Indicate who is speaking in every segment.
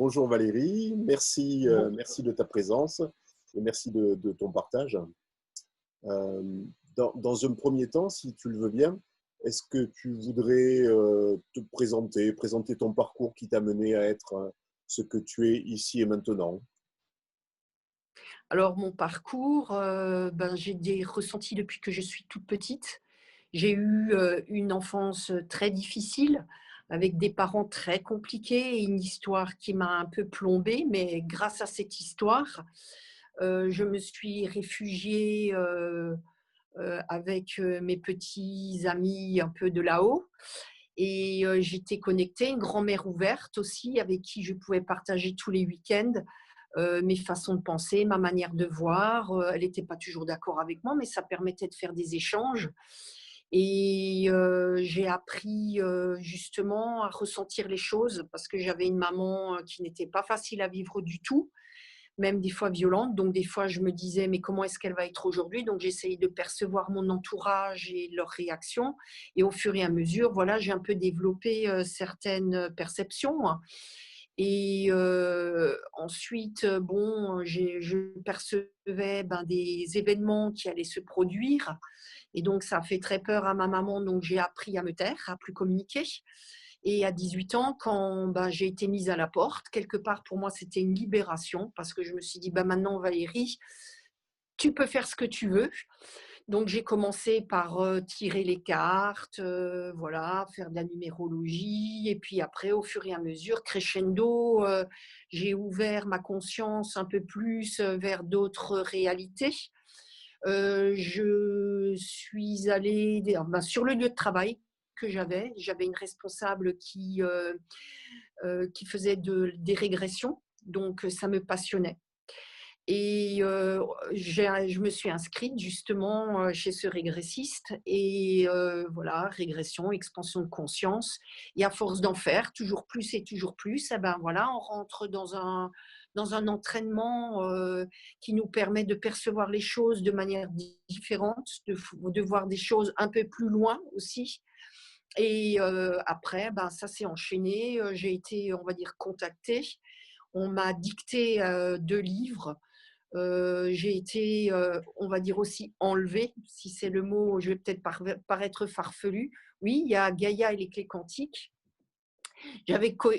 Speaker 1: Bonjour Valérie, merci,
Speaker 2: Bon,
Speaker 1: merci de ta présence et merci de ton partage. Euh, dans un premier temps, si tu le veux bien, est-ce que tu voudrais te présenter ton parcours qui t'a mené à être ce que tu es ici et maintenant?
Speaker 2: alors mon parcours, j'ai des ressentis depuis que je suis toute petite. J'ai eu, une enfance très difficile avec des parents très compliqués et une histoire qui m'a un peu plombée, mais grâce à cette histoire, je me suis réfugiée, avec, mes petits amis un peu de là-haut et j'étais connectée, une grand-mère ouverte aussi avec qui je pouvais partager tous les week-ends, mes façons de penser, ma manière de voir. Elle n'était pas toujours d'accord avec moi, mais ça permettait de faire des échanges. Et j'ai appris justement à ressentir les choses parce que j'avais une maman qui n'était pas facile à vivre du tout, même des fois violente. Donc des fois, je me disais, mais comment est-ce qu'elle va être aujourd'hui? Donc j'essayais de percevoir mon entourage et leurs réactions. Et au fur et à mesure, voilà, j'ai un peu développé certaines perceptions. Et ensuite, bon, je percevais des événements qui allaient se produire. Et donc, ça a fait très peur à ma maman. Donc, j'ai appris à me taire, à plus communiquer. Et à 18 ans, quand j'ai été mise à la porte, quelque part pour moi, c'était une libération parce que je me suis dit, maintenant, Valérie, tu peux faire ce que tu veux. Donc j'ai commencé par tirer les cartes, voilà, faire de la numérologie et puis après au fur et à mesure, crescendo, j'ai ouvert ma conscience un peu plus, vers d'autres réalités. Je suis allée sur le lieu de travail que j'avais une responsable qui faisait des régressions, donc ça me passionnait. Et je me suis inscrite justement chez ce régressiste et voilà, régression, expansion de conscience. Et à force d'en faire toujours plus et toujours plus, voilà, on rentre dans un entraînement qui nous permet de percevoir les choses de manière différente, de voir des choses un peu plus loin aussi. Et après, ça s'est enchaîné. J'ai été, on va dire, contactée. On m'a dicté 2 livres. J'ai été, on va dire aussi enlevée, si c'est le mot, je vais peut-être paraître farfelue. Oui, il y a Gaïa et les clés quantiques.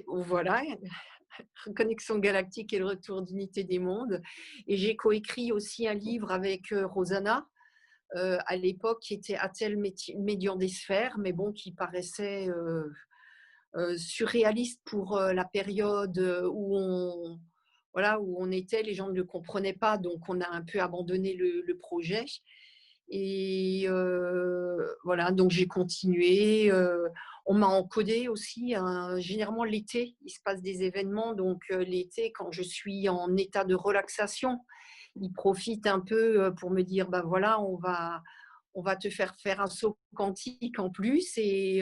Speaker 2: Voilà, Connexion galactique et le retour d'unité des mondes. Et j'ai coécrit aussi un livre avec Rosanna, à l'époque, qui était Atel Médian des sphères, mais bon, qui paraissait surréaliste pour la période où on était, les gens ne le comprenaient pas, donc on a un peu abandonné le projet. Et voilà, donc j'ai continué. On m'a encodé aussi. Généralement, l'été, il se passe des événements. Donc l'été, quand je suis en état de relaxation, ils profitent un peu pour me dire, voilà, on va te faire faire un saut quantique en plus. Et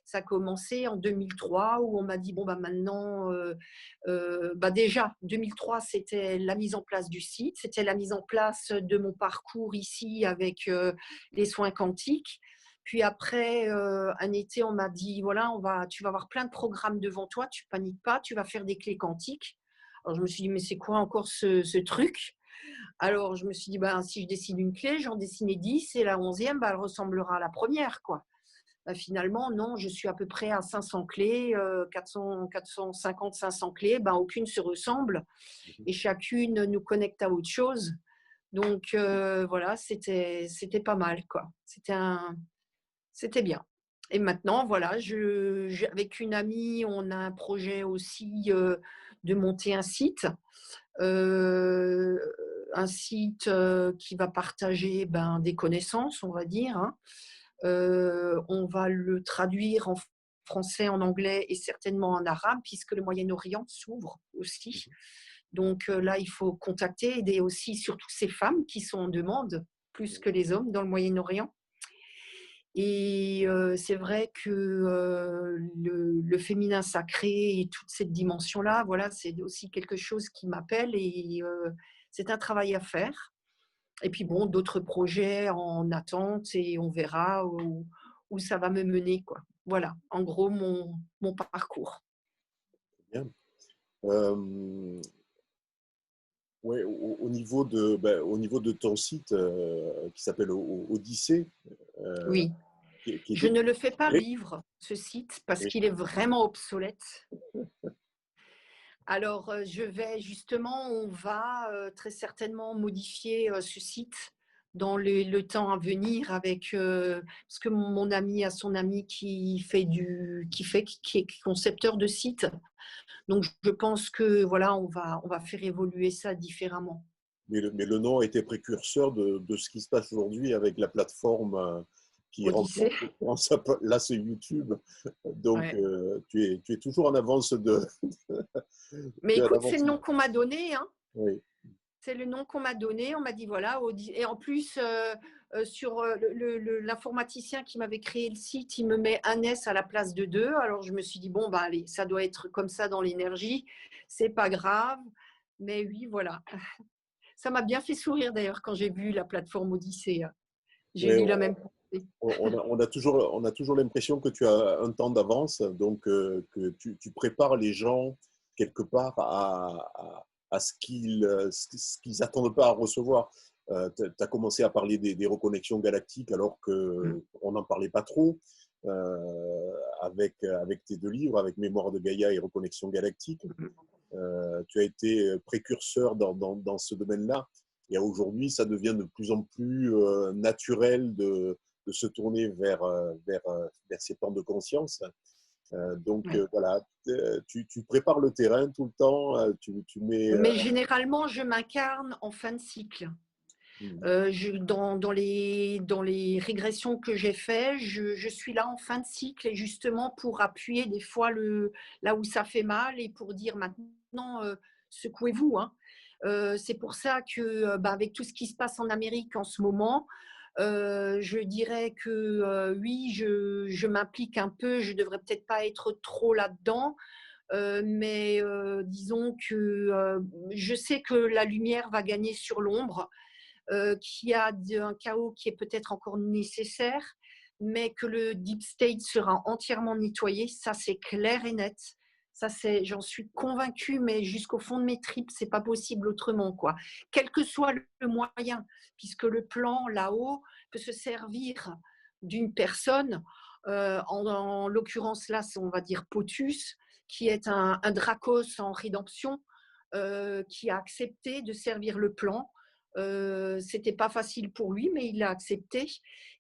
Speaker 2: ça a commencé en 2003 où on m'a dit, maintenant, déjà, 2003, c'était la mise en place du site, c'était la mise en place de mon parcours ici avec les soins quantiques. Puis après, un été, on m'a dit, voilà, tu vas avoir plein de programmes devant toi, tu paniques pas, tu vas faire des clés quantiques. Alors je me suis dit, mais c'est quoi encore ce truc? Alors, je me suis dit, si je dessine une clé, j'en dessinais 10 et la 11e, elle ressemblera à la première, quoi. Finalement, non, je suis à peu près à 500 clés, 450, 500 clés, aucune se ressemble et chacune nous connecte à autre chose. Donc, voilà, c'était pas mal, quoi. C'était bien. Et maintenant, voilà, avec une amie, on a un projet aussi de monter euh, un site qui va partager des connaissances, on va dire, hein. On va le traduire en français, en anglais et certainement en arabe, puisque le Moyen-Orient s'ouvre aussi. Donc là, il faut contacter, aider aussi surtout ces femmes qui sont en demande, plus que les hommes dans le Moyen-Orient. Et c'est vrai que le féminin sacré et toute cette dimension-là, voilà, c'est aussi quelque chose qui m'appelle et c'est un travail à faire. Et puis bon, d'autres projets en attente et on verra où ça va me mener, quoi. Voilà, en gros, mon parcours.
Speaker 1: Bien. Euh, ouais, au niveau de ton site qui s'appelle Odyssée, euh,
Speaker 2: Oui,
Speaker 1: qui
Speaker 2: je
Speaker 1: est
Speaker 2: ne le fais pas
Speaker 1: oui,
Speaker 2: vivre, ce site, parce
Speaker 1: oui,
Speaker 2: qu'il est vraiment obsolète. Alors, je vais justement, on va très certainement modifier ce site dans le temps à venir avec, parce que mon ami a son ami qui est concepteur de site. Donc, je pense que voilà, on va faire évoluer ça différemment.
Speaker 1: mais le nom a été précurseur de ce qui se passe aujourd'hui avec la plateforme qui remplace.
Speaker 2: Odyssée.
Speaker 1: Là, c'est YouTube. Donc,
Speaker 2: Ouais.
Speaker 1: tu es toujours en avance de.
Speaker 2: Mais
Speaker 1: Tu es en
Speaker 2: écoute, c'est
Speaker 1: avance.
Speaker 2: le nom qu'on m'a donné, hein.
Speaker 1: Oui,
Speaker 2: C'est le nom qu'on m'a donné. On m'a dit voilà. Et en plus, sur l'informaticien qui m'avait créé le site, il me met un S à la place de deux. Alors je me suis dit bon, bah allez, ça doit être comme ça dans l'énergie. C'est pas grave. Mais oui, voilà. Ça m'a bien fait sourire d'ailleurs quand j'ai vu la plateforme Odyssée. J'ai
Speaker 1: oui,
Speaker 2: eu la même pensée.
Speaker 1: on a toujours l'impression que tu as un temps d'avance, donc que tu prépares les gens quelque part à ce qu'ils n'attendent pas à recevoir. Tu as commencé à parler des reconnexions galactiques alors
Speaker 2: Mm.
Speaker 1: qu'on n'en parlait pas trop avec tes deux livres, avec Mémoire de Gaïa et Reconnexion galactique. Tu as été précurseur dans ce domaine-là. Et aujourd'hui, ça devient de plus en plus naturel de se tourner vers ces plans de conscience.
Speaker 2: Ouais.
Speaker 1: Voilà, tu prépares le terrain tout le temps, tu mets.
Speaker 2: Mais généralement, je m'incarne en fin de cycle. Dans les régressions que j'ai faites, je suis là en fin de cycle et justement pour appuyer des fois là où ça fait mal et pour dire maintenant, secouez-vous, hein. C'est pour ça que, avec tout ce qui se passe en Amérique en ce moment, je dirais que oui, je m'implique un peu, je devrais peut-être pas être trop là-dedans, mais disons que je sais que la lumière va gagner sur l'ombre, qu'il y a un chaos qui est peut-être encore nécessaire, mais que le deep state sera entièrement nettoyé, ça c'est clair et net. Ça, j'en suis convaincue, mais jusqu'au fond de mes tripes, c'est pas possible autrement, quoi. Quel que soit le moyen, puisque le plan là-haut peut se servir d'une personne, en l'occurrence là, on va dire Potus, qui est un Dracos en rédemption, qui a accepté de servir le plan. C'était pas facile pour lui, mais il l'a accepté.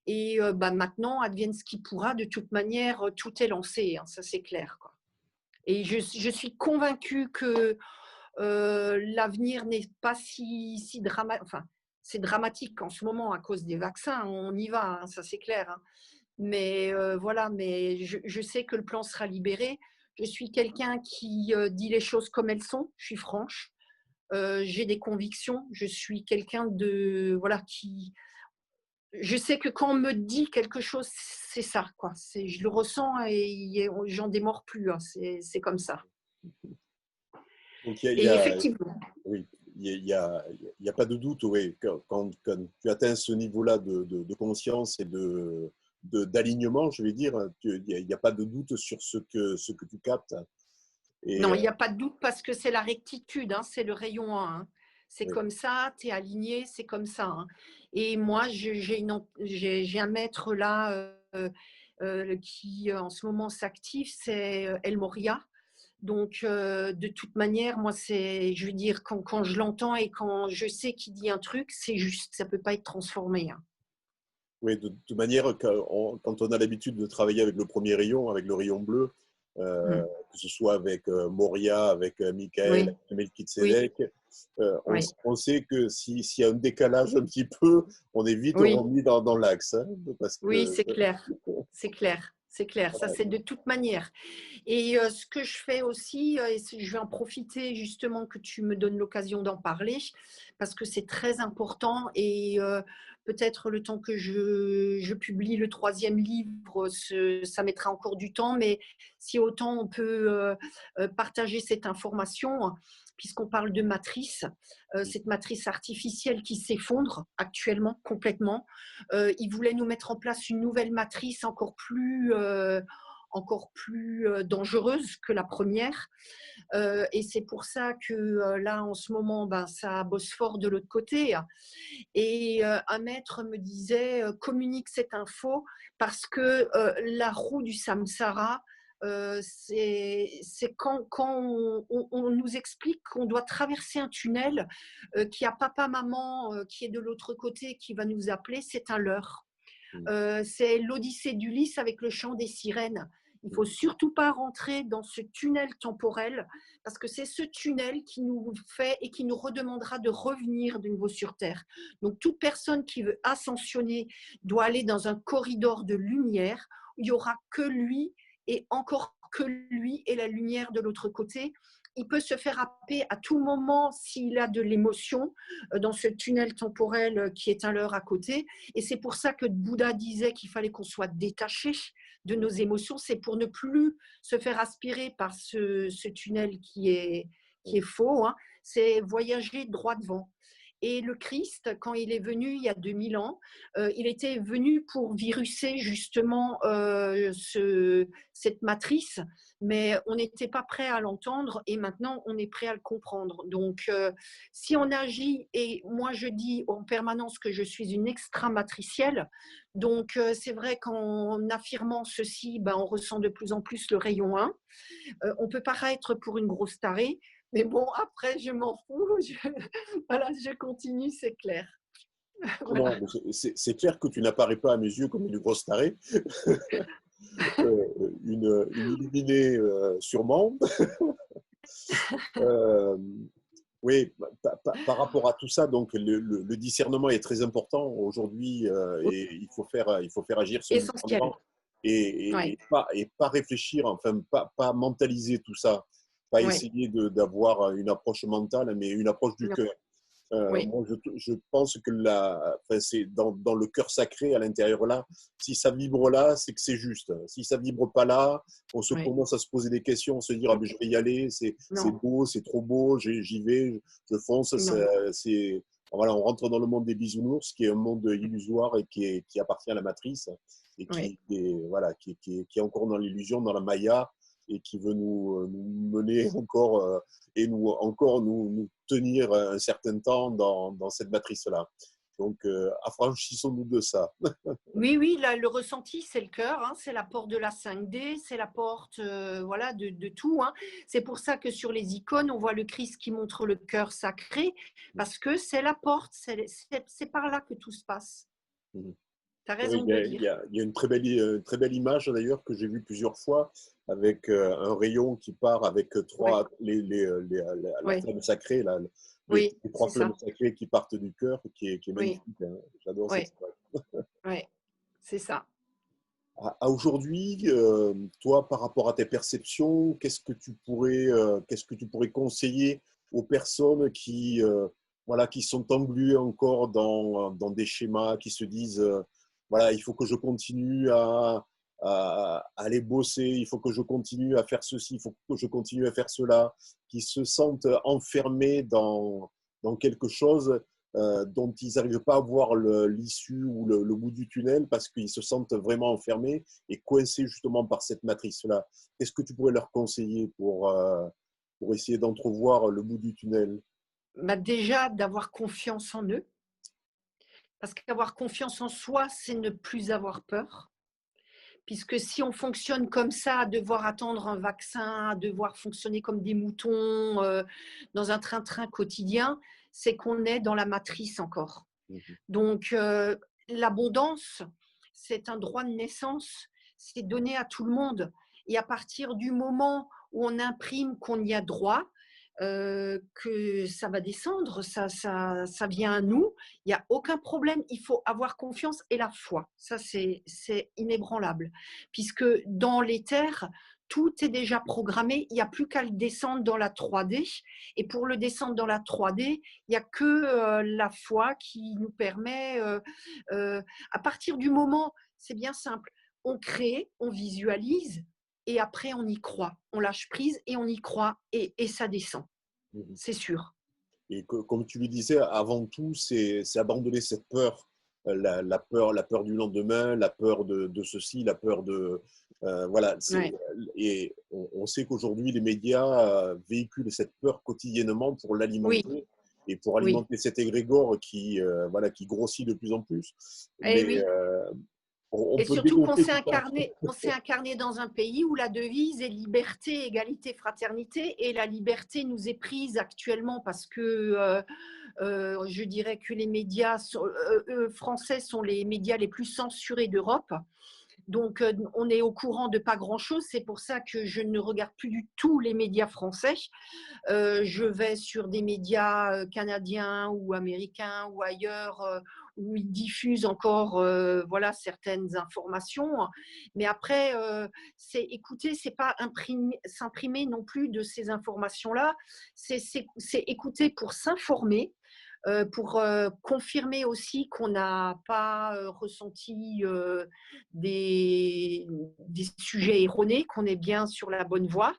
Speaker 2: Et maintenant, advienne ce qui pourra. De toute manière, tout est lancé, hein, ça c'est clair, quoi. Et je suis convaincue que l'avenir n'est pas si dramatique. Enfin, c'est dramatique en ce moment à cause des vaccins. On y va, hein, ça c'est clair, hein. Mais voilà, mais je sais que le plan sera libéré. Je suis quelqu'un qui dit les choses comme elles sont. Je suis franche. J'ai des convictions. Je suis quelqu'un de voilà qui. Je sais que quand on me dit quelque chose, c'est ça, quoi. Je le ressens et j'en démords plus, hein. C'est comme ça.
Speaker 1: Donc
Speaker 2: Et effectivement,
Speaker 1: oui, il y a pas de doute, oui, quand tu atteins ce niveau-là de conscience et d'alignement, je vais dire, il n'y a pas de doute sur ce que tu captes. Et
Speaker 2: non, il n'y a pas de doute parce que c'est la rectitude, hein, c'est le rayon 1, hein. C'est
Speaker 1: oui,
Speaker 2: comme ça, tu es aligné, c'est comme ça, hein. Et moi, j'ai un maître là qui en ce moment s'active, c'est El Moria. Donc, de toute manière, moi, je veux dire, quand je l'entends et quand je sais qu'il dit un truc, c'est juste, ça ne peut pas être transformé, hein.
Speaker 1: oui, de toute manière, quand on a l'habitude de travailler avec le premier rayon, avec le rayon bleu,
Speaker 2: Mm.
Speaker 1: que ce soit avec Moria, avec Michael,
Speaker 2: Oui,
Speaker 1: avec
Speaker 2: oui,
Speaker 1: Melchizedek,
Speaker 2: oui,
Speaker 1: on sait que s'il y a un décalage un petit peu, on est vite
Speaker 2: oui.
Speaker 1: remis dans l'axe, hein, parce
Speaker 2: Oui,
Speaker 1: que
Speaker 2: c'est clair, c'est clair, c'est clair. Ça,
Speaker 1: voilà.
Speaker 2: c'est de toute manière. Et ce que je fais aussi, et je vais en profiter justement que tu me donnes l'occasion d'en parler, parce que c'est très important. Et peut-être le temps que je publie le troisième livre, ça mettra encore du temps, mais si autant on peut partager cette information, puisqu'on parle de matrice, cette matrice artificielle qui s'effondre actuellement complètement. Ils voulaient nous mettre en place une nouvelle matrice encore plus encore plus dangereuse que la première. Et c'est pour ça que là, en ce moment, ben, ça bosse fort de l'autre côté. Et un maître me disait, communique cette info parce que la roue du samsara, c'est quand on nous explique qu'on doit traverser un tunnel, qu'il y a papa, maman qui est de l'autre côté qui va nous appeler, c'est un leurre.
Speaker 1: Mmh.
Speaker 2: C'est l'Odyssée d'Ulysse avec le chant des sirènes. Il ne faut
Speaker 1: Mmh.
Speaker 2: surtout pas rentrer dans ce tunnel temporel parce que c'est ce tunnel qui nous fait et qui nous redemandera de revenir de nouveau sur Terre. Donc toute personne qui veut ascensionner doit aller dans un corridor de lumière où il n'y aura que lui et encore que lui et la lumière de l'autre côté. Il peut se faire happer à tout moment s'il a de l'émotion dans ce tunnel temporel qui est un leurre à côté. Et c'est pour ça que Bouddha disait qu'il fallait qu'on soit détaché de nos émotions. C'est pour ne plus se faire aspirer par ce tunnel qui est faux. Hein. C'est voyager droit devant. Et le Christ, quand il est venu il y a 2000 ans, il était venu pour viruser justement cette matrice, mais on n'était pas prêt à l'entendre et maintenant on est prêt à le comprendre. Donc, si on agit, et moi je dis en permanence que je suis une extramatricielle, donc c'est vrai qu'en affirmant ceci, ben, on ressent de plus en plus le rayon 1. On peut paraître pour une grosse tarée, mais bon, après, je m'en fous. Voilà, je continue, c'est clair.
Speaker 1: Non,
Speaker 2: Voilà.
Speaker 1: mais c'est clair que tu n'apparais pas à mes yeux comme une grosse tarée, une illuminée sûrement. Euh, oui, par rapport à tout ça, donc le discernement est très important aujourd'hui et il faut faire agir ce
Speaker 2: Essentiel.
Speaker 1: discernement et,
Speaker 2: Oui,
Speaker 1: et pas réfléchir, enfin pas mentaliser tout ça, pas
Speaker 2: oui.
Speaker 1: essayer d'avoir une approche mentale, mais une approche du
Speaker 2: Non,
Speaker 1: cœur.
Speaker 2: oui,
Speaker 1: Moi, je pense que enfin, c'est dans le cœur sacré à l'intérieur là. Si ça vibre là, c'est que c'est juste. Si ça vibre pas là, on se
Speaker 2: oui.
Speaker 1: commence à se poser des questions, on se dire ah ben je vais y aller, c'est
Speaker 2: Non,
Speaker 1: beau, c'est trop beau, j'y vais, je fonce.
Speaker 2: non.
Speaker 1: C'est voilà, on rentre dans le monde des bisounours, qui est un monde illusoire et qui appartient à la matrice et
Speaker 2: Oui,
Speaker 1: qui est voilà, qui est encore dans l'illusion, dans la Maya et qui veut nous mener encore et nous tenir un certain temps dans cette matrice-là. Donc, affranchissons-nous de ça.
Speaker 2: oui, oui, là, le ressenti, c'est le cœur, hein, c'est la porte de la 5D, c'est la porte voilà, de tout. Hein. C'est pour ça que sur les icônes, on voit le Christ qui montre le cœur sacré, parce que c'est la porte, c'est par là que tout se passe. Tu as
Speaker 1: Oui,
Speaker 2: raison de le dire.
Speaker 1: il y a une très belle image d'ailleurs que j'ai vue plusieurs fois avec un rayon qui part avec
Speaker 2: Oui,
Speaker 1: la
Speaker 2: oui,
Speaker 1: flamme sacrée, là,
Speaker 2: oui,
Speaker 1: les trois
Speaker 2: c'est
Speaker 1: flammes
Speaker 2: ça.
Speaker 1: sacrées qui partent du cœur, qui est
Speaker 2: Oui,
Speaker 1: magnifique. Hein. J'adore cette
Speaker 2: oui,
Speaker 1: image.
Speaker 2: oui, c'est ça.
Speaker 1: À aujourd'hui, toi, par rapport à tes perceptions, qu'est-ce que tu pourrais conseiller aux personnes voilà, qui sont engluées encore dans des schémas, qui se disent, voilà, il faut que je continue à aller bosser, il faut que je continue à faire ceci, il faut que je continue à faire cela, qui se sentent enfermés dans quelque chose dont ils n'arrivent pas à voir l'issue ou le bout du tunnel parce qu'ils se sentent vraiment enfermés et coincés justement par cette matrice-là. Qu'est-ce que tu pourrais leur conseiller pour essayer d'entrevoir le bout du tunnel?
Speaker 2: Bah, déjà, d'avoir confiance en eux, parce qu'avoir confiance en soi, c'est ne plus avoir peur. Puisque si on fonctionne comme ça, à devoir attendre un vaccin, à devoir fonctionner comme des moutons dans un train-train quotidien, c'est qu'on est dans la matrice encore.
Speaker 1: Mhm.
Speaker 2: Donc, l'abondance, c'est un droit de naissance, c'est donné à tout le monde. Et à partir du moment où on imprime qu'on y a droit, que ça va descendre, ça vient à nous, il n'y a aucun problème, il faut avoir confiance et la foi. Ça, c'est inébranlable. Puisque dans l'éther, tout est déjà programmé, il n'y a plus qu'à le descendre dans la 3D. Et pour le descendre dans la 3D, il n'y a que la foi qui nous permet, à partir du moment, c'est bien simple, on crée, on visualise, et après on y croit. On lâche prise et on y croit, et ça descend,
Speaker 1: Mhm.
Speaker 2: c'est sûr.
Speaker 1: Et comme tu le disais, avant tout, c'est abandonner cette peur, la peur du lendemain, la peur de ceci, la peur Voilà,
Speaker 2: Ouais,
Speaker 1: et on sait qu'aujourd'hui, les médias véhiculent cette peur quotidiennement pour
Speaker 2: oui,
Speaker 1: l'alimenter et pour
Speaker 2: oui.
Speaker 1: alimenter cet égrégore voilà, qui grossit de plus en plus.
Speaker 2: Eh
Speaker 1: Mais
Speaker 2: oui.
Speaker 1: on
Speaker 2: Et
Speaker 1: peut
Speaker 2: surtout qu'on
Speaker 1: dégonfler
Speaker 2: s'est
Speaker 1: tout ça.
Speaker 2: incarné dans un pays où la devise est liberté, égalité, fraternité, et la liberté nous est prise actuellement parce que je dirais que les médias français sont les médias les plus censurés d'Europe. Donc, on est au courant de pas grand-chose. C'est pour ça que je ne regarde plus du tout les médias français. Je vais sur des médias canadiens ou américains ou ailleurs où ils diffusent encore voilà, certaines informations. Mais après, c'est écouter, c'est pas s'imprimer non plus de ces informations-là. C'est écouter pour s'informer, pour confirmer aussi qu'on n'a pas ressenti des sujets erronés, qu'on est bien sur la bonne voie.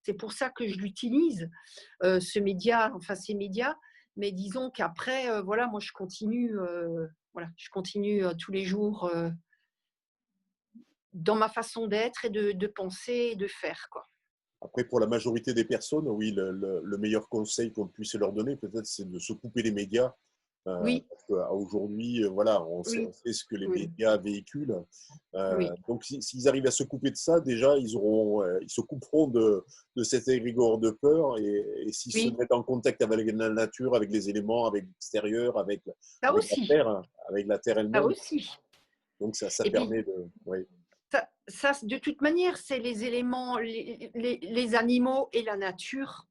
Speaker 2: C'est pour ça que je l'utilise, ce média, enfin ces médias. Mais disons qu'après, voilà, moi je continue, voilà, je continue tous les jours dans ma façon d'être et de penser et de faire, quoi.
Speaker 1: Après, pour la majorité des personnes, oui, le meilleur conseil qu'on puisse leur donner, peut-être, c'est de se couper les médias.
Speaker 2: Oui,
Speaker 1: Parce qu'aujourd'hui, voilà, on
Speaker 2: oui,
Speaker 1: sait ce que les
Speaker 2: oui,
Speaker 1: médias véhiculent.
Speaker 2: oui.
Speaker 1: Donc, s'ils arrivent à se couper de ça, déjà, ils se couperont de cet égrégore de peur. Et s'ils se
Speaker 2: Oui,
Speaker 1: mettent en contact avec la nature, avec les éléments, avec l'extérieur,
Speaker 2: ça aussi,
Speaker 1: avec la terre
Speaker 2: ça
Speaker 1: elle-même,
Speaker 2: aussi.
Speaker 1: donc ça
Speaker 2: Et puis,
Speaker 1: permet de. Oui,
Speaker 2: ça, de toute manière, c'est les éléments, les animaux et la nature,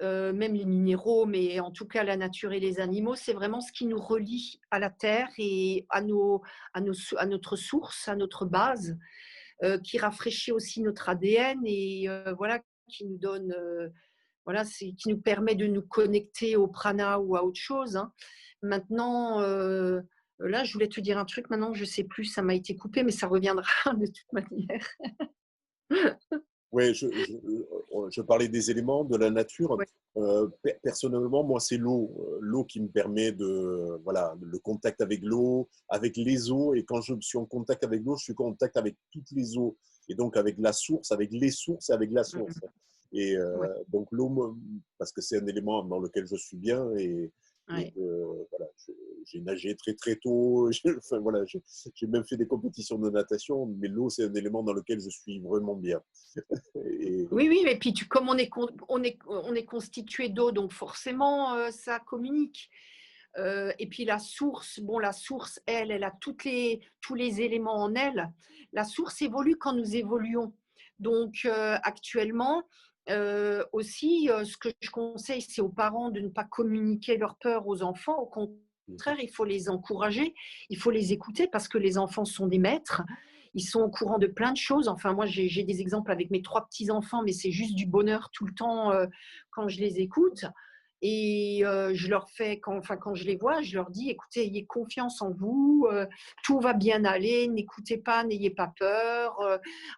Speaker 2: même les minéraux, mais en tout cas la nature et les animaux, c'est vraiment ce qui nous relie à la terre et à notre source, à notre base, qui rafraîchit aussi notre ADN et voilà, qui nous donne, voilà, qui nous permet de nous connecter au prana ou à autre chose, hein. Maintenant, là, je voulais te dire un truc, maintenant, je ne sais plus, ça m'a été coupé, mais ça reviendra de toute manière.
Speaker 1: ouais, je parlais des éléments, de la nature.
Speaker 2: Ouais.
Speaker 1: Personnellement, moi, c'est l'eau. L'eau qui me permet voilà, le contact avec l'eau, avec les eaux. Et quand je suis en contact avec l'eau, je suis en contact avec toutes les eaux. Et donc avec la source, avec les sources et avec la
Speaker 2: Mmh,
Speaker 1: source. Et
Speaker 2: ouais,
Speaker 1: donc l'eau, parce que c'est un élément dans lequel je suis bien. Et
Speaker 2: ouais.
Speaker 1: voilà, j'ai nagé très très tôt. Enfin, voilà, j'ai même fait des compétitions de natation. Mais l'eau, c'est un élément dans lequel je suis vraiment bien. Et,
Speaker 2: Oui, oui, et puis comme on est constitué d'eau, donc forcément, ça communique. Et puis la source, bon, la source, elle a tous les éléments en elle. La source évolue quand nous évoluons. Donc actuellement, aussi, ce que je conseille, c'est aux parents de ne pas communiquer leur peur aux enfants. Au contraire, il faut les encourager, il faut les écouter parce que les enfants sont des maîtres. Ils sont au courant de plein de choses. Enfin, moi, j'ai des exemples avec mes 3 petits-enfants, mais c'est juste du bonheur tout le temps quand je les écoute. Et je leur fais, quand je les vois, je leur dis, écoutez, ayez confiance en vous, tout va bien aller, n'écoutez pas, n'ayez pas peur.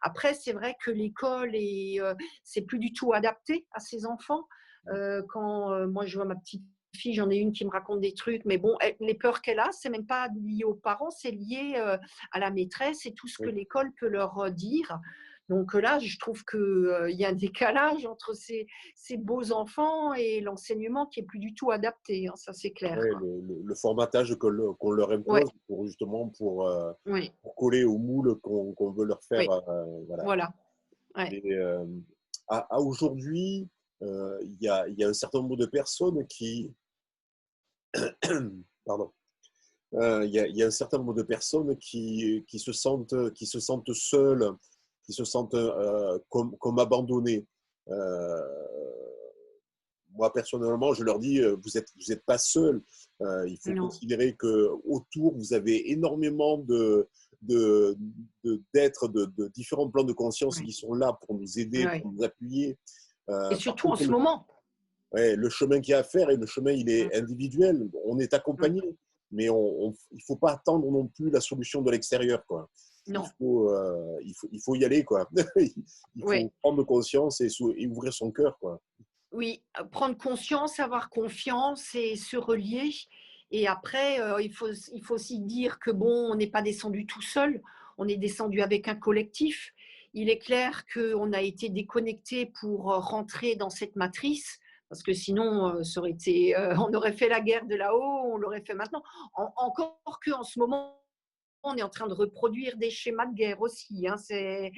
Speaker 2: Après, c'est vrai que l'école c'est plus du tout adapté à ces enfants. Quand moi je vois ma petite fille, j'en ai une qui me raconte des trucs, mais bon, les peurs qu'elle a, c'est même pas lié aux parents, c'est lié à la maîtresse et tout ce que
Speaker 1: oui,
Speaker 2: l'école peut leur dire. Donc là, je trouve qu'il y a un décalage entre ces beaux enfants et l'enseignement qui est plus du tout adapté, hein, ça c'est clair,
Speaker 1: ouais,
Speaker 2: quoi.
Speaker 1: le formatage qu'on leur
Speaker 2: Ouais,
Speaker 1: impose pour justement
Speaker 2: oui,
Speaker 1: pour coller au moule qu'on veut leur faire.
Speaker 2: oui,
Speaker 1: Voilà.
Speaker 2: voilà. Ouais.
Speaker 1: Et à aujourd'hui, il y a un certain nombre de personnes pardon, il y a un certain nombre de personnes qui se sentent seules, qui se sentent comme abandonnées. Euh, Moi, personnellement, je leur dis, vous êtes pas seuls. Il faut
Speaker 2: Non.
Speaker 1: considérer que autour, vous avez énormément de, d'êtres de différents plans de conscience
Speaker 2: Ouais.
Speaker 1: qui sont là pour nous aider,
Speaker 2: Ouais.
Speaker 1: pour nous appuyer.
Speaker 2: Et
Speaker 1: Par
Speaker 2: surtout en
Speaker 1: contre,
Speaker 2: ce moment.
Speaker 1: ouais, le chemin qu'il y a à faire, et le chemin, il
Speaker 2: Mm,
Speaker 1: est individuel. On est
Speaker 2: mm.
Speaker 1: accompagné, mais il ne faut pas attendre non plus la solution de l'extérieur, quoi.
Speaker 2: Non.
Speaker 1: Il faut y aller, quoi. Il
Speaker 2: Ouais.
Speaker 1: faut prendre conscience et ouvrir son cœur, quoi.
Speaker 2: Oui, prendre conscience, avoir confiance et se relier. Et après, il faut aussi dire que bon, on n'est pas descendu tout seul, on est descendu avec un collectif. il est clair qu'on a été déconnecté pour rentrer dans cette matrice, parce que sinon, ça aurait été, on aurait fait la guerre de là-haut, on l'aurait fait maintenant. Encore qu'en ce moment, on est en train de reproduire des schémas de guerre aussi. Hein, c'est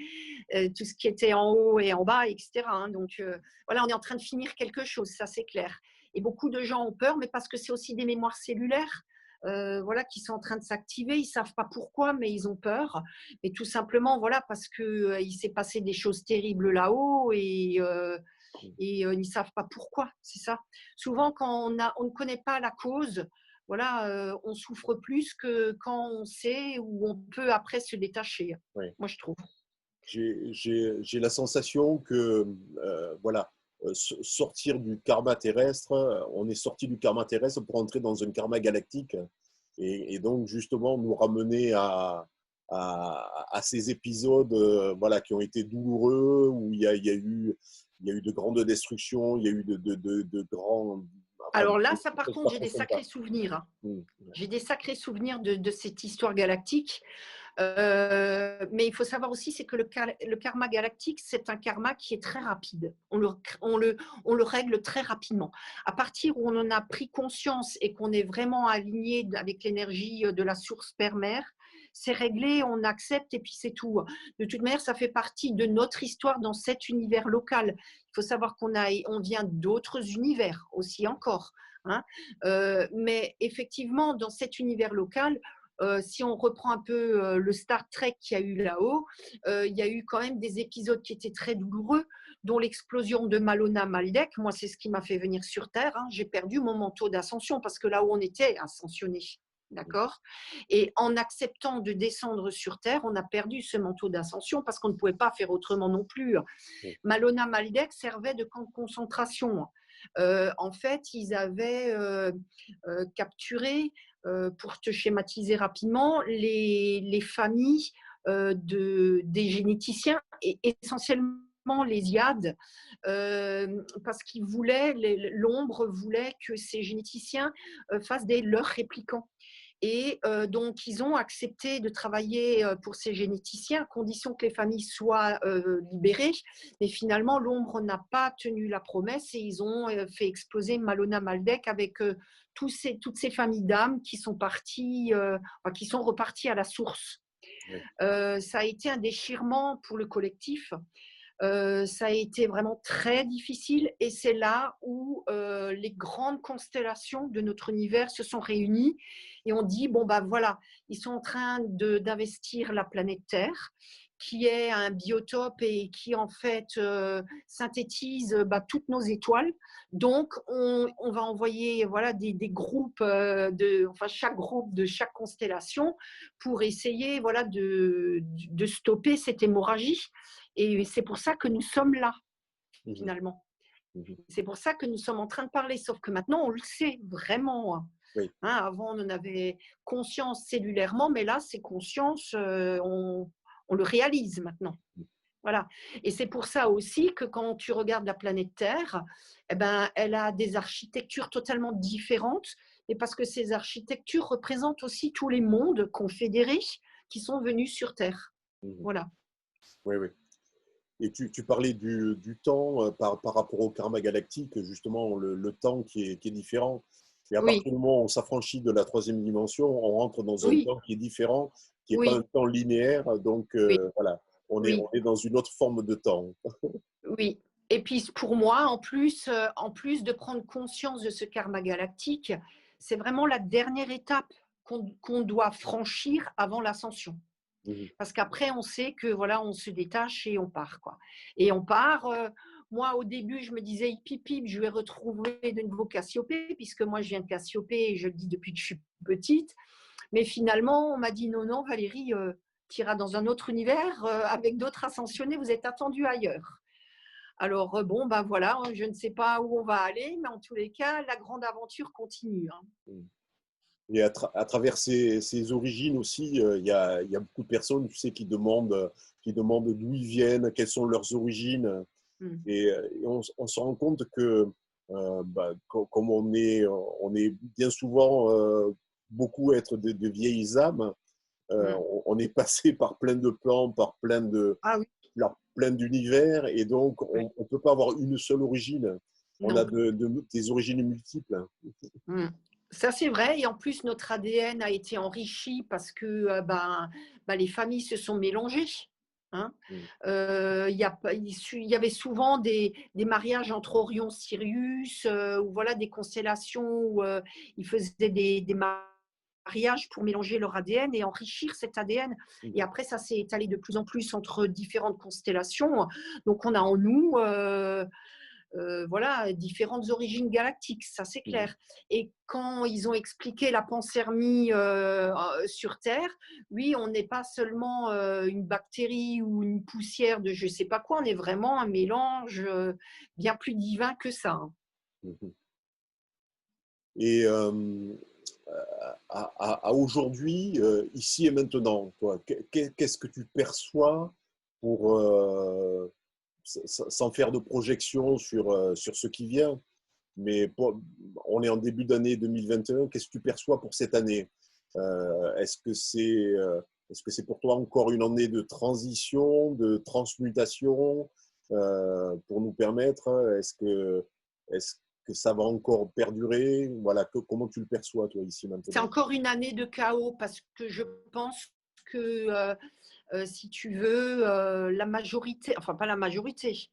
Speaker 2: tout ce qui était en haut et en bas, etc. Hein, donc voilà, on est en train de finir quelque chose, ça c'est clair. Et beaucoup de gens ont peur, mais parce que c'est aussi des mémoires cellulaires. Voilà, qui sont en train de s'activer, ils ne savent pas pourquoi, mais ils ont peur. Et tout simplement, voilà, parce qu'il s'est passé des choses terribles là-haut et ils ne savent pas pourquoi, c'est ça. Souvent, quand on ne connaît pas la cause, voilà, on souffre plus que quand on sait ou on peut après se détacher,
Speaker 1: Oui.
Speaker 2: moi je trouve.
Speaker 1: J'ai la sensation que, voilà, sortir du karma terrestre, on est sorti du karma terrestre pour entrer dans un karma galactique et donc justement nous ramener à ces épisodes voilà, qui ont été douloureux, où il y a eu de grandes destructions, il y a eu de grands… Enfin,
Speaker 2: Alors là,
Speaker 1: de
Speaker 2: ça par
Speaker 1: choses
Speaker 2: contre,
Speaker 1: pas
Speaker 2: j'ai
Speaker 1: très
Speaker 2: des
Speaker 1: sympas.
Speaker 2: sacrés souvenirs. Hein.
Speaker 1: Mm.
Speaker 2: J'ai des sacrés souvenirs de cette histoire galactique. Mais il faut savoir aussi, c'est que le karma galactique, c'est un karma qui est très rapide. On le règle très rapidement. À partir où on en a pris conscience et qu'on est vraiment aligné avec l'énergie de la source père-mère, c'est réglé, on accepte et puis c'est tout. De toute manière, ça fait partie de notre histoire dans cet univers local. Il faut savoir on vient d'autres univers aussi encore. Hein. Mais effectivement, dans cet univers local, si on reprend un peu le Star Trek qu'il y a eu là-haut, il y a eu quand même des épisodes qui étaient très douloureux, dont l'explosion de Malona Maldek. Moi, c'est ce qui m'a fait venir sur Terre. Hein. J'ai perdu mon manteau d'ascension parce que là où on était, ascensionné. D'accord. Et en acceptant de descendre sur Terre, on a perdu ce manteau d'ascension parce qu'on ne pouvait pas faire autrement non plus. Malona Maldek servait de camp de concentration. En fait, ils avaient capturé, pour te schématiser rapidement, les familles des généticiens et essentiellement les IAD, parce qu'ils voulaient, l'ombre voulait que ces généticiens fassent leurs réplicants. Et donc, ils ont accepté de travailler pour ces généticiens à condition que les familles soient libérées. Mais finalement, l'ombre n'a pas tenu la promesse et ils ont fait exploser Malona Maldek avec toutes ces familles d'âmes qui sont qui sont reparties à la source.
Speaker 1: Oui.
Speaker 2: Ça a été un déchirement pour le collectif. Ça a été vraiment très difficile et c'est là où les grandes constellations de notre univers se sont réunies et on dit, bon, bah voilà, ils sont en train d'investir la planète Terre, qui est un biotope et qui en fait synthétise toutes nos étoiles. Donc, on va envoyer voilà, des groupes, chaque groupe de chaque constellation pour essayer voilà, de stopper cette hémorragie. Et c'est pour ça que nous sommes là, finalement. C'est pour ça que nous sommes en train de parler, sauf que maintenant, on le sait vraiment.
Speaker 1: Oui.
Speaker 2: Hein, avant, on en avait conscience cellulairement, mais là, c'est conscience, on le réalise maintenant. Voilà. Et c'est pour ça aussi que quand tu regardes la planète Terre, eh ben, elle a des architectures totalement différentes, et parce que ces architectures représentent aussi tous les mondes confédérés qui sont venus sur Terre. Voilà.
Speaker 1: Oui, oui. Et tu parlais du temps par rapport au karma galactique, justement, le temps qui est différent. Et à
Speaker 2: Oui,
Speaker 1: partir du moment où on s'affranchit de la troisième dimension, on rentre dans un
Speaker 2: oui,
Speaker 1: temps qui est différent, qui n'est pas un
Speaker 2: oui,
Speaker 1: temps linéaire. Donc,
Speaker 2: oui,
Speaker 1: voilà, on
Speaker 2: oui,
Speaker 1: est dans une autre forme de temps.
Speaker 2: oui. Et puis pour moi, en plus de prendre conscience de ce karma galactique, c'est vraiment la dernière étape qu'on doit franchir avant l'ascension.
Speaker 1: Mhm.
Speaker 2: Parce qu'après, on sait que voilà, on se détache et on part, quoi. Et on part. Moi, au début, je me disais, hip, hip, je vais retrouver de nouveau Cassiopée, puisque moi, je viens de Cassiopée et je le dis depuis que je suis petite. Mais finalement, on m'a dit, non, non, Valérie, tu iras dans un autre univers avec d'autres ascensionnés, vous êtes attendus ailleurs. Alors, bon, ben voilà, je ne sais pas où on va aller, mais en tous les cas, la grande aventure continue. Hein.
Speaker 1: Et à travers ces origines aussi, il y a beaucoup de personnes, tu sais, qui demandent d'où ils viennent, quelles sont leurs origines.
Speaker 2: Mm.
Speaker 1: Et on se rend compte que, comme on est bien souvent beaucoup être de vieilles âmes,
Speaker 2: Mm.
Speaker 1: on est passé par plein de plans, par plein
Speaker 2: Ah oui.
Speaker 1: alors, plein d'univers et donc
Speaker 2: Ouais.
Speaker 1: on ne peut pas avoir une seule origine. On a
Speaker 2: Non.
Speaker 1: des origines multiples.
Speaker 2: Mmh. Ça, c'est vrai et en plus, notre ADN a été enrichi parce que, les familles se sont mélangées, hein.
Speaker 1: Mm.
Speaker 2: Il y avait souvent des mariages entre Orion, Sirius, ou voilà des constellations où, ils faisaient des mariages pour mélanger leur ADN et enrichir cet ADN et
Speaker 1: Mm.
Speaker 2: après ça s'est étalé de plus en plus entre différentes constellations. Donc on a en nous, voilà, différentes origines galactiques, ça c'est
Speaker 1: Mm.
Speaker 2: clair. Et quand ils ont expliqué la panspermie sur Terre, oui, on n'est pas seulement une bactérie ou une poussière de je ne sais pas quoi, on est vraiment un mélange bien plus divin que ça, hein.
Speaker 1: Mm. Et à aujourd'hui, ici et maintenant, toi, qu'est-ce que tu perçois pour, sans faire de projection sur ce qui vient, mais on est en début d'année 2021, qu'est-ce que tu perçois pour cette année? Est-ce que c'est pour toi encore une année de transition, de transmutation pour nous permettre? Est-ce que ça va encore perdurer? Voilà, comment tu le perçois, toi, ici,
Speaker 2: C'est
Speaker 1: maintenant?
Speaker 2: encore une année de chaos parce que je pense que, si tu veux, la majorité, enfin pas la majorité,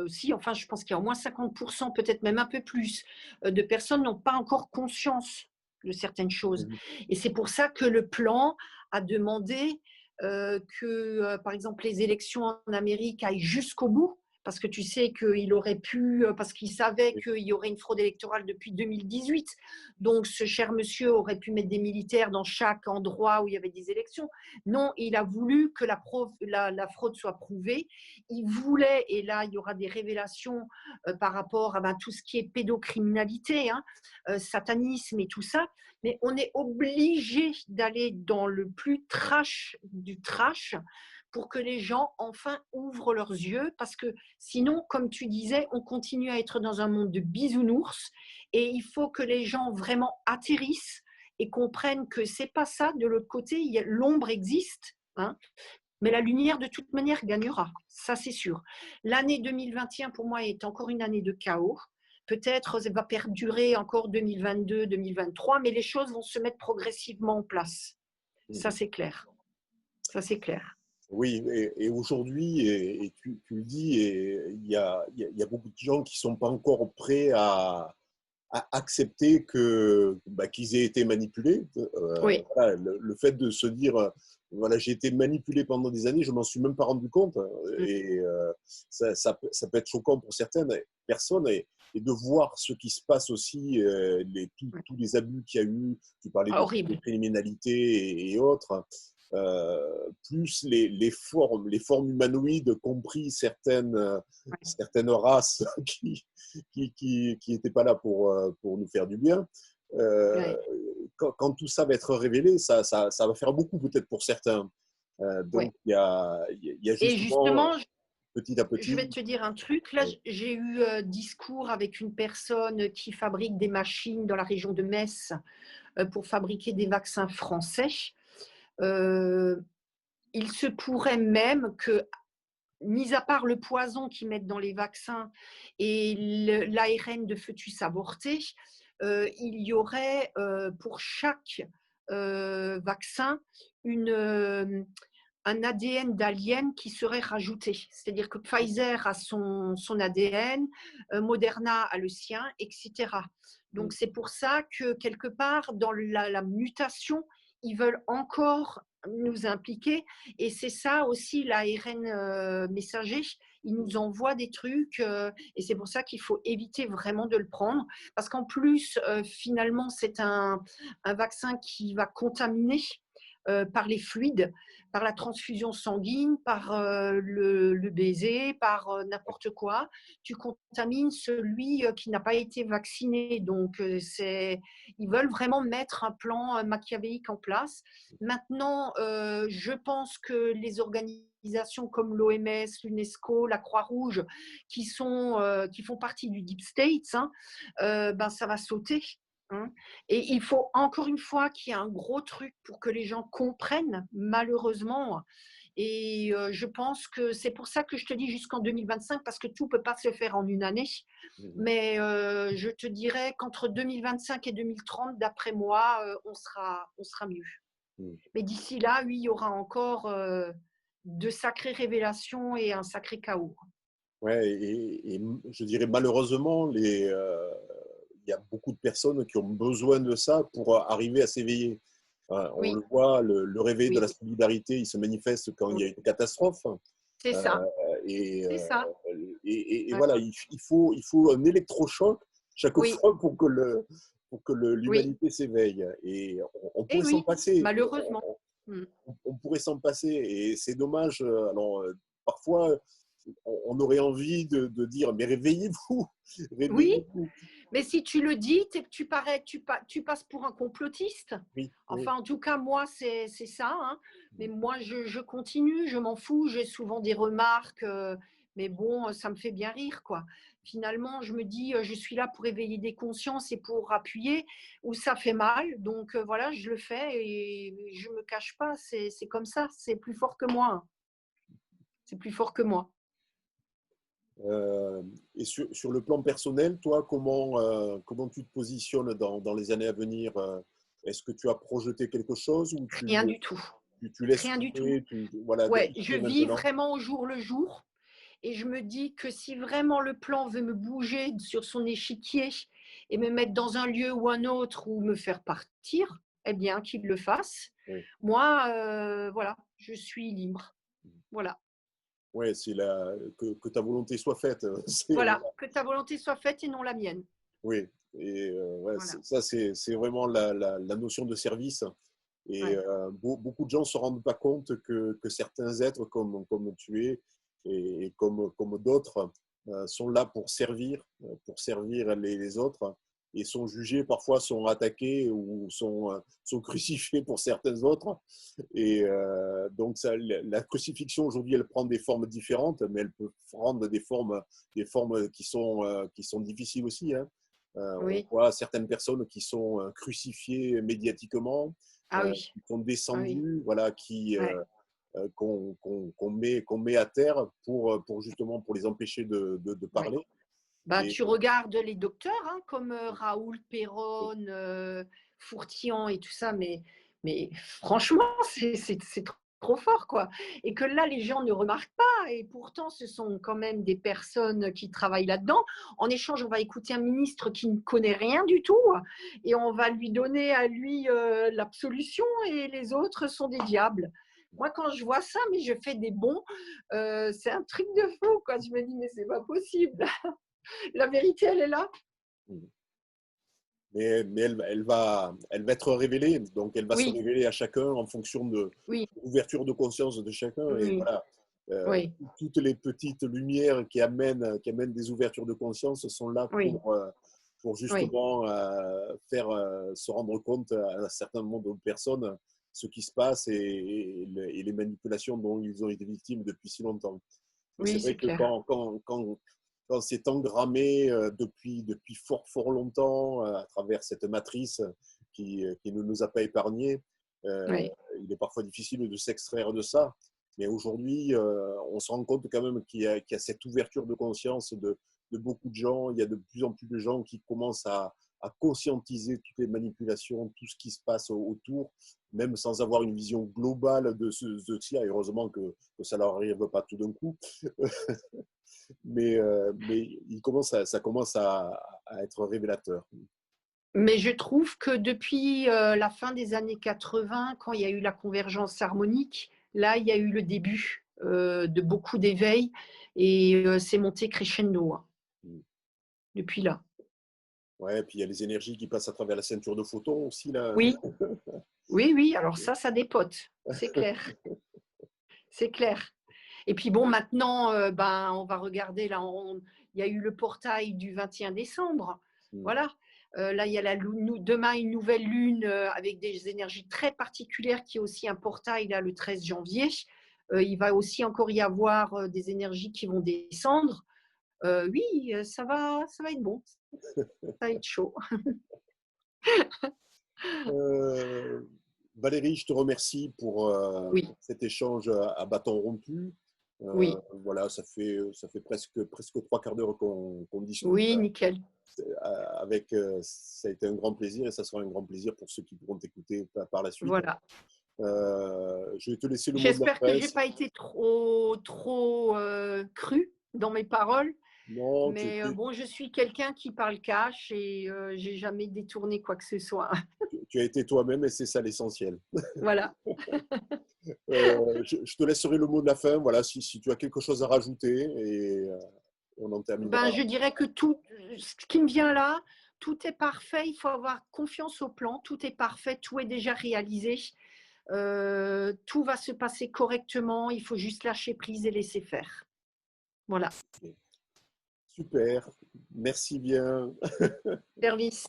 Speaker 2: si, enfin je pense qu'il y a au moins 50%, peut-être même un peu plus, de personnes n'ont pas encore conscience de certaines choses.
Speaker 1: Mhm.
Speaker 2: Et c'est pour ça que le plan a demandé que, par exemple, les élections en Amérique aillent jusqu'au bout. Parce que tu sais qu'il aurait pu, parce qu'il savait qu'il y aurait une fraude électorale depuis 2018. Donc, ce cher monsieur aurait pu mettre des militaires dans chaque endroit où il y avait des élections. Non, il a voulu que la fraude soit prouvée. Il voulait, et là, il y aura des révélations par rapport à tout ce qui est pédocriminalité, hein, satanisme et tout ça. Mais on est obligé d'aller dans le plus trash du trash pour que les gens enfin ouvrent leurs yeux, parce que sinon, comme tu disais, on continue à être dans un monde de bisounours et il faut que les gens vraiment atterrissent et comprennent que c'est pas ça. De l'autre côté, l'ombre existe, hein, mais la lumière, de toute manière, gagnera. Ça, c'est sûr. L'année 2021, pour moi, est encore une année de chaos. Peut-être ça va perdurer encore 2022, 2023, mais les choses vont se mettre progressivement en place. Ça,
Speaker 1: Mhm.
Speaker 2: c'est clair. Ça, c'est clair.
Speaker 1: Oui, et aujourd'hui, et tu le dis, et il y a beaucoup de gens qui ne sont pas encore prêts à accepter qu'ils aient été manipulés.
Speaker 2: Oui,
Speaker 1: Voilà, le fait de se dire, voilà, j'ai été manipulé pendant des années, je m'en suis même pas rendu compte. Et ça peut être choquant pour certaines personnes. Et de voir ce qui se passe aussi, tous les abus qu'il y a eu, tu parlais de
Speaker 2: horrible.
Speaker 1: criminalité et autres, plus les formes humanoïdes, compris certaines races qui n'étaient pas là pour nous faire du bien. Euh,
Speaker 2: Ouais,
Speaker 1: quand tout ça va être révélé, ça va faire beaucoup peut-être pour certains. Donc
Speaker 2: ouais.
Speaker 1: il y a
Speaker 2: Et
Speaker 1: justement
Speaker 2: justement,
Speaker 1: petit à
Speaker 2: je vais
Speaker 1: petit.
Speaker 2: te dire un truc. Là, j'ai eu discours avec une personne qui fabrique des machines dans la région de Metz pour fabriquer des vaccins français. Euh, il se pourrait même que, mis à part le poison qu'ils mettent dans les vaccins et l'ARN de fœtus avortés, il y aurait pour chaque vaccin un ADN d'alien qui serait rajouté. C'est-à-dire que Pfizer a son ADN, Moderna a le sien, etc. Donc c'est pour ça que quelque part, dans la mutation, ils veulent encore nous impliquer. Et c'est ça aussi l'ARN messager. Il nous envoie des trucs et c'est pour ça qu'il faut éviter vraiment de le prendre. Parce qu'en plus, finalement, c'est un vaccin qui va contaminer par les fluides, par la transfusion sanguine, par le baiser, par n'importe quoi. Tu contamines celui qui n'a pas été vacciné. Donc, ils veulent vraiment mettre un plan machiavélique en place. Maintenant, je pense que les organisations comme l'OMS, l'UNESCO, la Croix-Rouge, qui font partie du Deep State, hein, ça va sauter. Hein. Et il faut encore une fois qu'il y ait un gros truc pour que les gens comprennent, malheureusement. Et je pense que c'est pour ça que je te dis jusqu'en 2025, parce que tout ne peut pas se faire en une année.
Speaker 1: Mhm.
Speaker 2: Mais je te dirais qu'entre 2025 et 2030, d'après moi, on sera mieux.
Speaker 1: Mhm.
Speaker 2: Mais d'ici là, oui, il y aura encore de sacrées révélations et un sacré chaos.
Speaker 1: Ouais, et je dirais malheureusement, il y a beaucoup de personnes qui ont besoin de ça pour arriver à s'éveiller. On
Speaker 2: Oui,
Speaker 1: le voit, le réveil de la
Speaker 2: oui,
Speaker 1: solidarité, il se manifeste quand il y a
Speaker 2: oui.
Speaker 1: une catastrophe.
Speaker 2: C'est
Speaker 1: Euh,
Speaker 2: ça,
Speaker 1: et,
Speaker 2: c'est
Speaker 1: euh,
Speaker 2: ça.
Speaker 1: et
Speaker 2: Ouais.
Speaker 1: voilà, il faut un électrochoc chaque
Speaker 2: Oui,
Speaker 1: fois pour que
Speaker 2: oui,
Speaker 1: l'humanité s'éveille. Et on
Speaker 2: et
Speaker 1: pourrait s'en
Speaker 2: oui,
Speaker 1: passer.
Speaker 2: malheureusement. Mm.
Speaker 1: On pourrait s'en passer. Et c'est dommage. Alors, parfois, on aurait envie de dire, mais réveillez-vous,
Speaker 2: Oui,
Speaker 1: réveillez-vous.
Speaker 2: mais si tu le dis, tu passes pour un complotiste.
Speaker 1: Oui, oui.
Speaker 2: Enfin, en tout cas, moi, c'est ça. Hein. Mais moi, je continue, je m'en fous. J'ai souvent des remarques, mais bon, ça me fait bien rire, quoi. Finalement, je me dis, je suis là pour éveiller des consciences et pour appuyer où ça fait mal. Donc, voilà, je le fais et je ne me cache pas. C'est comme ça. C'est plus fort que moi. Hein. C'est plus fort que moi.
Speaker 1: Euh, et sur le plan personnel, toi, comment tu te positionnes dans les années à venir? Est-ce que tu as projeté quelque chose ou
Speaker 2: Rien du tout.
Speaker 1: tu laisses
Speaker 2: Rien du tout.
Speaker 1: couler, voilà,
Speaker 2: Ouais,
Speaker 1: ici
Speaker 2: je
Speaker 1: et
Speaker 2: vis
Speaker 1: maintenant?
Speaker 2: vraiment au jour le jour. Et je me dis que si vraiment le plan veut me bouger sur son échiquier et me mettre dans un lieu ou un autre ou me faire partir, eh bien, qu'il le fasse.
Speaker 1: Oui.
Speaker 2: Moi, voilà, je suis libre. Voilà.
Speaker 1: Ouais, que ta volonté soit faite.
Speaker 2: Voilà, que ta volonté soit faite et non la mienne.
Speaker 1: Oui, et ouais,
Speaker 2: Voilà.
Speaker 1: ça, c'est vraiment la notion de service. Et
Speaker 2: Ouais.
Speaker 1: beaucoup de gens ne se rendent pas compte que certains êtres comme tu es et comme d'autres sont là pour servir les autres et sont jugés, parfois sont attaqués ou sont crucifiés pour certains autres. Et donc ça, la crucifixion aujourd'hui, elle prend des formes différentes, mais elle peut prendre des formes qui sont difficiles aussi. Hein. On
Speaker 2: Oui.
Speaker 1: voit certaines personnes qui sont crucifiées médiatiquement,
Speaker 2: Ah oui.
Speaker 1: qui sont
Speaker 2: Ah oui.
Speaker 1: descendus, voilà,
Speaker 2: Ouais.
Speaker 1: qu'on met à terre pour justement pour les empêcher de
Speaker 2: Ouais.
Speaker 1: parler.
Speaker 2: Ben,
Speaker 1: Et
Speaker 2: tu regardes les docteurs, hein, comme Raoul Perron, Fourtian et tout ça, mais franchement, c'est trop fort, quoi. Et que là, les gens ne remarquent pas, et pourtant, ce sont quand même des personnes qui travaillent là-dedans. En échange, on va écouter un ministre qui ne connaît rien du tout, et on va lui donner à lui l'absolution, et les autres sont des diables. Moi, quand je vois ça, mais je fais des bons, c'est un truc de fou, quoi. Je me dis, mais c'est pas possible. La vérité, elle est là.
Speaker 1: mais elle va être révélée, donc elle va se
Speaker 2: Oui,
Speaker 1: révéler à chacun en fonction de
Speaker 2: oui,
Speaker 1: l'ouverture de conscience de chacun. Et
Speaker 2: oui,
Speaker 1: voilà,
Speaker 2: oui,
Speaker 1: toutes les petites lumières qui amènent des ouvertures de conscience sont là
Speaker 2: oui,
Speaker 1: pour
Speaker 2: oui,
Speaker 1: justement faire se rendre compte à un certain nombre de personnes ce qui se passe et les manipulations dont ils ont été victimes depuis si longtemps. Et c'est
Speaker 2: oui,
Speaker 1: vrai
Speaker 2: c'est
Speaker 1: que
Speaker 2: clair.
Speaker 1: quand c'est engrammé depuis fort longtemps à travers cette matrice qui ne nous a pas épargnés, euh,
Speaker 2: Oui,
Speaker 1: il est parfois difficile de s'extraire de ça. Mais aujourd'hui, on se rend compte quand même qu'il y a cette ouverture de conscience de beaucoup de gens. Il y a de plus en plus de gens qui commencent à conscientiser toutes les manipulations, tout ce qui se passe autour, même sans avoir une vision globale de ceci. Heureusement que ça ne leur arrive pas tout d'un coup. Mais ça commence à être révélateur.
Speaker 2: mais je trouve que depuis la fin des années 80, quand il y a eu la convergence harmonique, là, il y a eu le début de beaucoup d'éveil et c'est monté crescendo hein, depuis là.
Speaker 1: Ouais, puis il y a les énergies qui passent à travers la ceinture de photons aussi, là.
Speaker 2: Oui, oui, oui, alors ça dépote, c'est clair, c'est clair. Et puis bon, maintenant, ben, on va regarder, là, il y a eu le portail du 21 décembre. Voilà. Là, il y a demain une nouvelle lune avec des énergies très particulières qui est aussi un portail là, le 13 janvier. Il va aussi encore y avoir des énergies qui vont descendre. Oui, ça va être bon. Ça va être chaud.
Speaker 1: Euh, Valérie, je te remercie
Speaker 2: Oui,
Speaker 1: pour cet échange à bâton rompu.
Speaker 2: oui,
Speaker 1: Voilà, ça fait presque trois quarts d'heure qu'on discute.
Speaker 2: oui, nickel.
Speaker 1: Ça a été un grand plaisir et ça sera un grand plaisir pour ceux qui pourront t'écouter par la suite.
Speaker 2: Voilà.
Speaker 1: Je vais te laisser le mot de la
Speaker 2: J'espère que
Speaker 1: fin.
Speaker 2: j'ai pas été trop crue dans mes paroles,
Speaker 1: Non,
Speaker 2: mais bon, je suis quelqu'un qui parle cash et j'ai jamais détourné quoi que ce soit.
Speaker 1: tu as été toi-même et c'est ça l'essentiel.
Speaker 2: Voilà.
Speaker 1: Je te laisserai le mot de la fin. Voilà, si tu as quelque chose à rajouter et on en
Speaker 2: Ben,
Speaker 1: terminera.
Speaker 2: je dirais que tout, ce qui me vient là, tout est parfait. Il faut avoir confiance au plan. Tout est parfait. Tout est déjà réalisé. Tout va se passer correctement. Il faut juste lâcher prise et laisser faire. Voilà.
Speaker 1: Super, merci bien.
Speaker 2: Service.